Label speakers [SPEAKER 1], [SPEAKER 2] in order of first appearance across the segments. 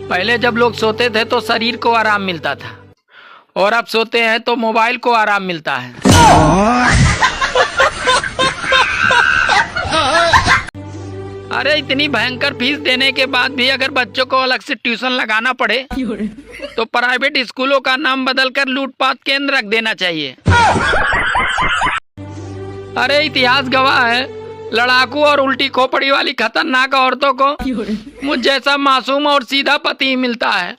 [SPEAKER 1] पहले जब लोग सोते थे तो शरीर को आराम मिलता था, और अब सोते हैं तो मोबाइल को आराम मिलता है। अरे इतनी भयंकर फीस देने के बाद भी अगर बच्चों को अलग से ट्यूशन लगाना पड़े तो प्राइवेट स्कूलों का नाम बदलकर लूटपाट केंद्र रख देना चाहिए। अरे इतिहास गवाह है, लड़ाकू और उल्टी खोपड़ी वाली खतरनाक औरतों को मुझ जैसा मासूम और सीधा पति ही मिलता है।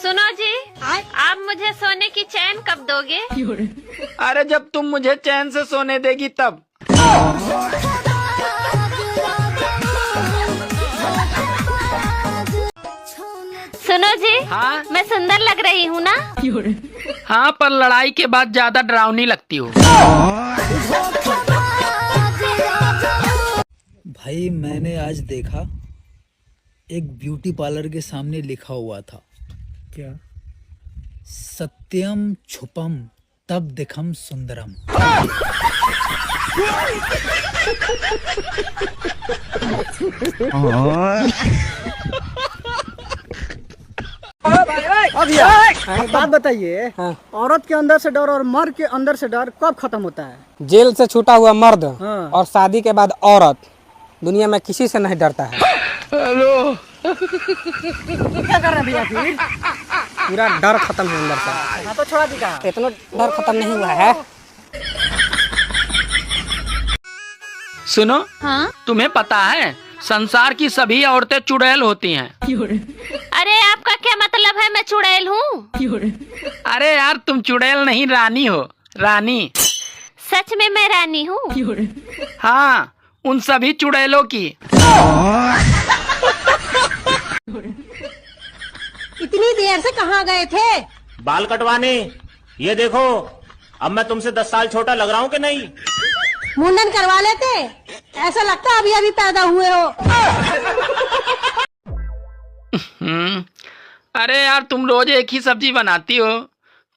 [SPEAKER 2] सुनो जी, आप मुझे सोने की चैन कब दोगे?
[SPEAKER 1] अरे जब तुम मुझे चैन से सोने देगी तब।
[SPEAKER 2] सुनो जी,
[SPEAKER 1] हाँ
[SPEAKER 2] मैं सुंदर लग रही हूँ ना?
[SPEAKER 1] हाँ, पर लड़ाई के बाद ज्यादा डरावनी लगती हो।
[SPEAKER 3] भाई मैंने आज देखा एक ब्यूटी पार्लर के सामने लिखा हुआ था, क्या? सत्यम छुपम तब दिखम सुंदरम।
[SPEAKER 4] अब एक बात बताइए, औरत के अंदर से डर और मर्द के अंदर से डर कब खत्म होता है?
[SPEAKER 5] जेल से छूटा हुआ मर्द
[SPEAKER 4] हाँ।
[SPEAKER 5] और शादी के बाद औरत दुनिया में किसी से नहीं डरता है।
[SPEAKER 1] हेलो,
[SPEAKER 4] क्या कर रहे हैं भैया फिर?
[SPEAKER 5] पूरा डर खत्म है अंदर से।
[SPEAKER 4] हाँ तो छोड़ा दिखा।
[SPEAKER 5] इतना डर खत्म नहीं हुआ है।
[SPEAKER 1] सुनो,
[SPEAKER 2] हाँ?
[SPEAKER 1] तुम्हें पता है संसार की सभी औरतें चुड़ैल होती हैं।
[SPEAKER 2] अरे आपका क्या मतलब है मैं चुड़ैल हूँ?
[SPEAKER 1] अरे यार तुम चुड़ैल नहीं रानी हो, रानी।
[SPEAKER 2] सच में मैं रानी हूँ?
[SPEAKER 1] हाँ, उन सभी चुड़ैलों की।
[SPEAKER 6] इतनी देर से कहाँ गए थे?
[SPEAKER 7] बाल कटवाने। ये देखो, अब मैं तुमसे 10 साल छोटा लग रहा हूँ कि नहीं?
[SPEAKER 6] मुंडन करवा लेते, ऐसा लगता है अभी अभी पैदा हुए हो।
[SPEAKER 1] अरे यार तुम रोज एक ही सब्जी बनाती हो,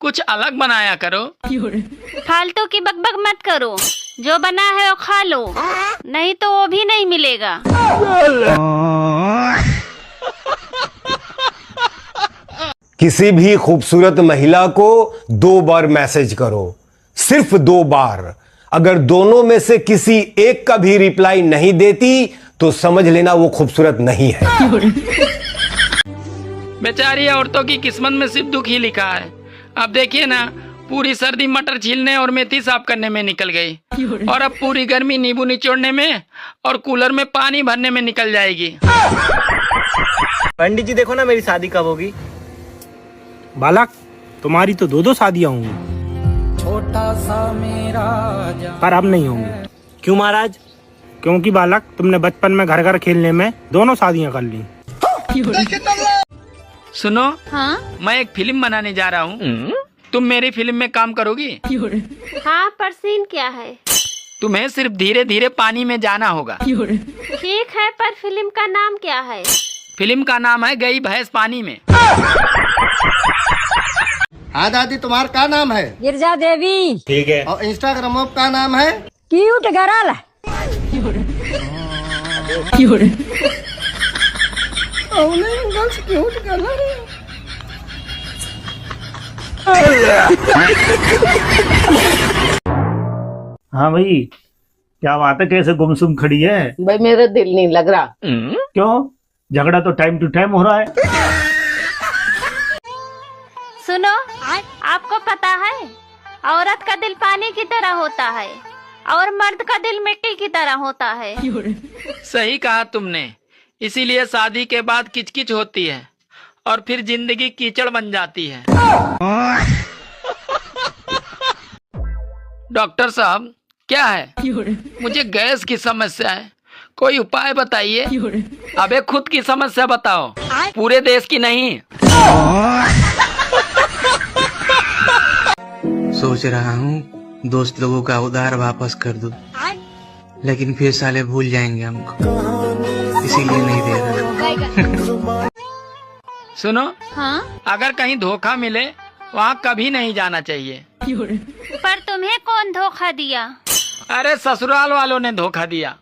[SPEAKER 1] कुछ अलग बनाया करो।
[SPEAKER 2] फालतू की बकबक मत करो, जो बना है वो खा लो, नहीं तो वो भी नहीं मिलेगा।
[SPEAKER 8] किसी भी खूबसूरत महिला को 2 बार मैसेज करो, सिर्फ 2 बार। अगर दोनों में से किसी एक का भी रिप्लाई नहीं देती तो समझ लेना वो खूबसूरत नहीं है।
[SPEAKER 1] बेचारी औरतों की किस्मत में सिर्फ दुख ही लिखा है। अब देखिए ना, पूरी सर्दी मटर छीलने और मेथी साफ करने में निकल गई, और अब पूरी गर्मी नींबू निचोड़ने में और कूलर में पानी भरने में निकल जाएगी।
[SPEAKER 7] पंडित जी देखो ना, मेरी शादी कब होगी?
[SPEAKER 5] बालक, तुम्हारी तो 2 शादियां होंगी,
[SPEAKER 3] छोटा सा मेरा
[SPEAKER 5] पर अब नहीं होंगी।
[SPEAKER 7] क्यों महाराज?
[SPEAKER 5] क्योंकि बालक, तुमने बचपन में घर घर खेलने में दोनों शादियां कर ली।
[SPEAKER 1] सुनो,
[SPEAKER 2] हाँ?
[SPEAKER 1] मैं एक फिल्म बनाने जा रहा हूँ, तुम मेरी फिल्म में काम करोगी?
[SPEAKER 2] हाँ, पर सीन क्या है?
[SPEAKER 1] तुम्हें सिर्फ धीरे धीरे पानी में जाना होगा।
[SPEAKER 2] ठीक है, पर फिल्म का नाम क्या है?
[SPEAKER 1] फिल्म का नाम है गई भैंस पानी में।
[SPEAKER 4] हाँ दादी, तुम्हारा क्या नाम है?
[SPEAKER 6] गिरजा देवी।
[SPEAKER 7] ठीक है।
[SPEAKER 4] और इंस्टाग्राम का नाम है?
[SPEAKER 6] Cute girl.
[SPEAKER 7] हाँ भाई, क्या बात है? कैसे गुमसुम खड़ी है?
[SPEAKER 6] भाई मेरा दिल नहीं लग रहा।
[SPEAKER 7] क्यों? झगड़ा तो टाइम टू टाइम हो रहा है।
[SPEAKER 2] सुनो, आपको पता है औरत का दिल पानी की तरह होता है और मर्द का दिल मिट्टी की तरह होता है।
[SPEAKER 1] सही कहा तुमने, इसीलिए शादी के बाद किचकिच होती है और फिर जिंदगी कीचड़ बन जाती है। डॉक्टर साहब, क्या है? मुझे गैस की समस्या है, कोई उपाय बताइए। अबे खुद की समस्या बताओ, पूरे देश की नहीं।
[SPEAKER 9] सोच रहा हूँ दोस्त लोगों का उधार वापस कर दूं, लेकिन फिर साले भूल जाएंगे हमको, इसीलिए नहीं दे रहा।
[SPEAKER 1] सुनो,
[SPEAKER 2] हाँ?
[SPEAKER 1] अगर कहीं धोखा मिले वहाँ कभी नहीं जाना चाहिए।
[SPEAKER 2] पर तुम्हें कौन धोखा दिया?
[SPEAKER 1] अरे ससुराल वालों ने धोखा दिया।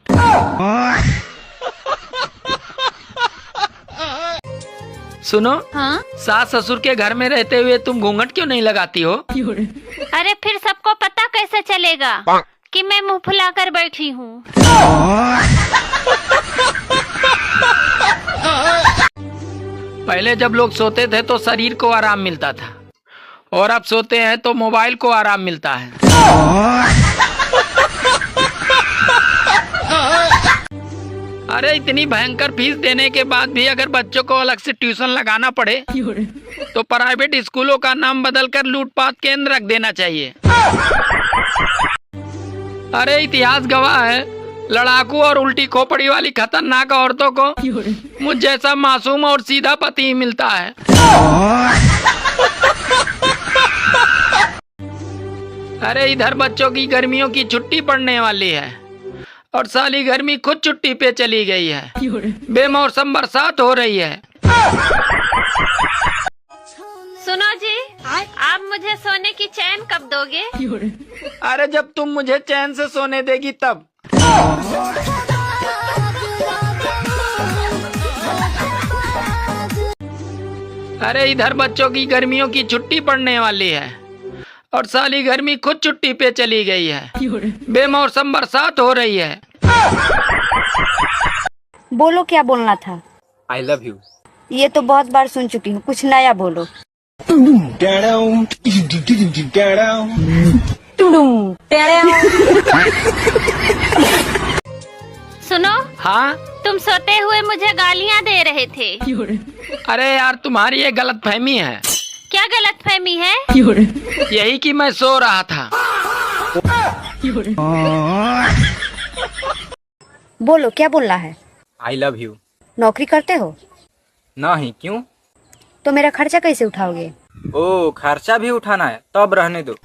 [SPEAKER 1] सुनो,
[SPEAKER 2] हाँ?
[SPEAKER 1] सास ससुर के घर में रहते हुए तुम घूंघट क्यों नहीं लगाती हो?
[SPEAKER 2] अरे फिर सबको पता कैसे चलेगा कि मैं मुंह फुला कर बैठी हूँ?
[SPEAKER 1] पहले जब लोग सोते थे तो शरीर को आराम मिलता था, और अब सोते हैं तो मोबाइल को आराम मिलता है। अरे इतनी भयंकर फीस देने के बाद भी अगर बच्चों को अलग से ट्यूशन लगाना पड़े तो प्राइवेट स्कूलों का नाम बदलकर लूटपाट केंद्र रख देना चाहिए। अरे इतिहास गवाह है, लड़ाकू और उल्टी खोपड़ी वाली खतरनाक औरतों को मुझ जैसा मासूम और सीधा पति ही मिलता है। अरे इधर बच्चों की गर्मियों की छुट्टी पड़ने वाली है और साली गर्मी खुद छुट्टी पे चली गई है। बेमौसम बरसात हो रही है।
[SPEAKER 2] सुनो जी, आप मुझे सोने की चैन कब दोगे?
[SPEAKER 1] अरे जब तुम मुझे चैन से सोने देगी तब। अरे इधर बच्चों की गर्मियों की छुट्टी पड़ने वाली है और साली गर्मी खुद छुट्टी पे चली गई है। बेमौसम बरसात हो रही है।
[SPEAKER 6] बोलो क्या बोलना था?
[SPEAKER 10] I love you.
[SPEAKER 6] ये तो बहुत बार सुन चुकी हूँ, कुछ नया बोलो।
[SPEAKER 2] सुनो,
[SPEAKER 1] हाँ?
[SPEAKER 2] तुम सोते हुए मुझे गालियाँ दे रहे थे।
[SPEAKER 1] अरे यार तुम्हारी ये गलत फहमी है।
[SPEAKER 2] क्या गलत फहमी है?
[SPEAKER 1] यही कि मैं सो रहा था।
[SPEAKER 6] बोलो क्या बोलना है?
[SPEAKER 10] I love you.
[SPEAKER 6] नौकरी करते हो?
[SPEAKER 10] नहीं, क्यों?
[SPEAKER 6] तो मेरा खर्चा कैसे उठाओगे?
[SPEAKER 10] ओ, खर्चा भी उठाना है, तब रहने दो।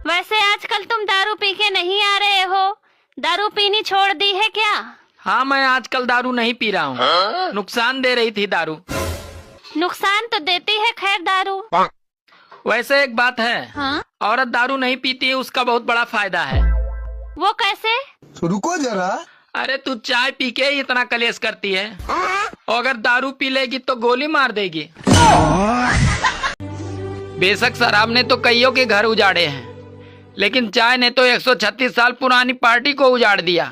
[SPEAKER 2] वैसे आजकल तुम दारू पी के नहीं आ रहे हो, दारू पीनी छोड़ दी है क्या?
[SPEAKER 1] हाँ, मैं आजकल दारू नहीं पी रहा हूँ। नुकसान दे रही थी दारू।
[SPEAKER 2] नुकसान तो देती है खैर दारू।
[SPEAKER 1] वैसे एक बात है,
[SPEAKER 2] हाँ?
[SPEAKER 1] औरत दारू नहीं पीती है उसका बहुत बड़ा फायदा है।
[SPEAKER 2] वो कैसे?
[SPEAKER 11] रुको जरा।
[SPEAKER 1] अरे तू चाय पी के ही इतना कलेश करती है, और अगर दारू पी लेगी तो गोली मार देगी। बेशक शराब ने तो कईयों के घर उजाड़े हैं, लेकिन चाय ने तो 136 साल पुरानी पार्टी को उजाड़ दिया।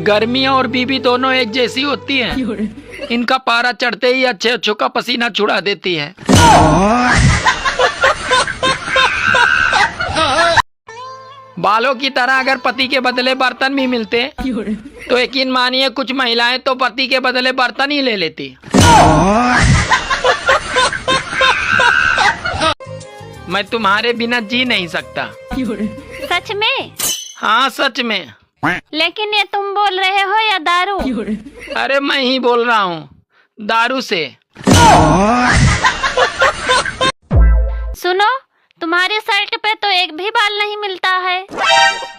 [SPEAKER 1] गर्मी और बीबी दोनों एक जैसी होती हैं। इनका पारा चढ़ते ही अच्छे अच्छों का पसीना छुड़ा देती है। बालों की तरह अगर पति के बदले बर्तन भी मिलते तो यकीन मानिए कुछ महिलाएं तो पति के बदले बर्तन ही ले लेती। मैं तुम्हारे बिना जी नहीं सकता।
[SPEAKER 2] सच में?
[SPEAKER 1] हाँ सच में।
[SPEAKER 2] लेकिन ये तुम बोल रहे हो या दारू?
[SPEAKER 1] अरे मैं ही बोल रहा हूँ, दारू से।
[SPEAKER 2] सुनो, तुम्हारी शर्ट पे तो एक भी बाल नहीं मिलता है।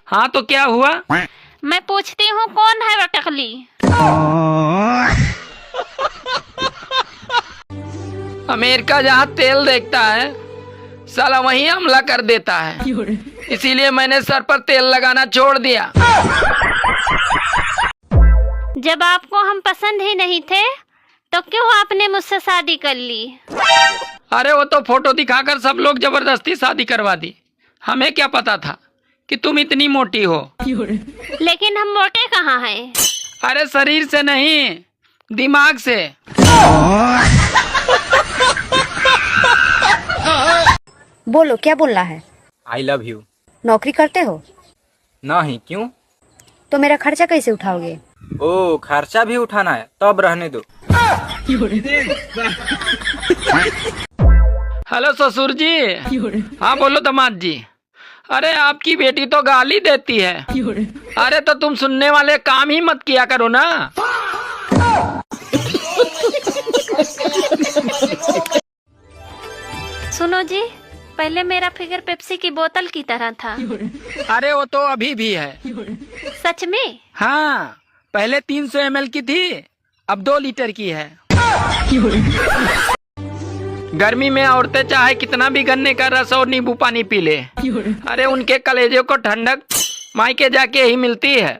[SPEAKER 1] हाँ तो क्या हुआ?
[SPEAKER 2] मैं पूछती हूँ कौन है वो टकली?
[SPEAKER 1] अमेरिका जहाँ तेल देखता है साला वहीं हमला कर देता है, इसीलिए मैंने सर पर तेल लगाना छोड़ दिया।
[SPEAKER 2] जब आपको हम पसंद ही नहीं थे तो क्यों आपने मुझसे शादी कर ली?
[SPEAKER 1] अरे वो तो फोटो दिखाकर सब लोग जबरदस्ती शादी करवा दी। हमें क्या पता था कि तुम इतनी मोटी हो।
[SPEAKER 2] लेकिन हम मोटे कहाँ हैं?
[SPEAKER 1] अरे शरीर से नहीं, दिमाग से।
[SPEAKER 6] बोलो क्या बोलना है?
[SPEAKER 10] I love you.
[SPEAKER 6] नौकरी करते हो?
[SPEAKER 10] नहीं, क्यों?
[SPEAKER 6] तो मेरा खर्चा कैसे उठाओगे?
[SPEAKER 10] ओ, खर्चा भी उठाना है, तब रहने दो।
[SPEAKER 1] हेलो ससुर जी। हाँ बोलो दामाद जी। अरे आपकी बेटी तो गाली देती है। अरे तो तुम सुनने वाले काम ही मत किया करो ना।
[SPEAKER 2] सुनो जी, पहले मेरा फिगर पेप्सी की बोतल की तरह था।
[SPEAKER 1] अरे वो तो अभी भी है।
[SPEAKER 2] सच में?
[SPEAKER 1] हाँ, पहले 300 ml की थी, अब 2 लीटर की है। गर्मी में औरतें चाहे कितना भी गन्ने का रस और नींबू पानी पी ले, अरे उनके कलेजे को ठंडक मायके जाके ही मिलती है।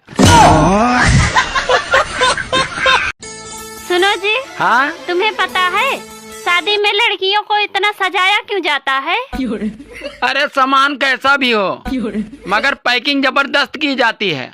[SPEAKER 2] सुनो जी,
[SPEAKER 1] हाँ,
[SPEAKER 2] तुम्हें पता है शादी में लड़कियों को इतना सजाया क्यों जाता है?
[SPEAKER 1] अरे सामान कैसा भी हो, मगर पैकिंग जबरदस्त की जाती है।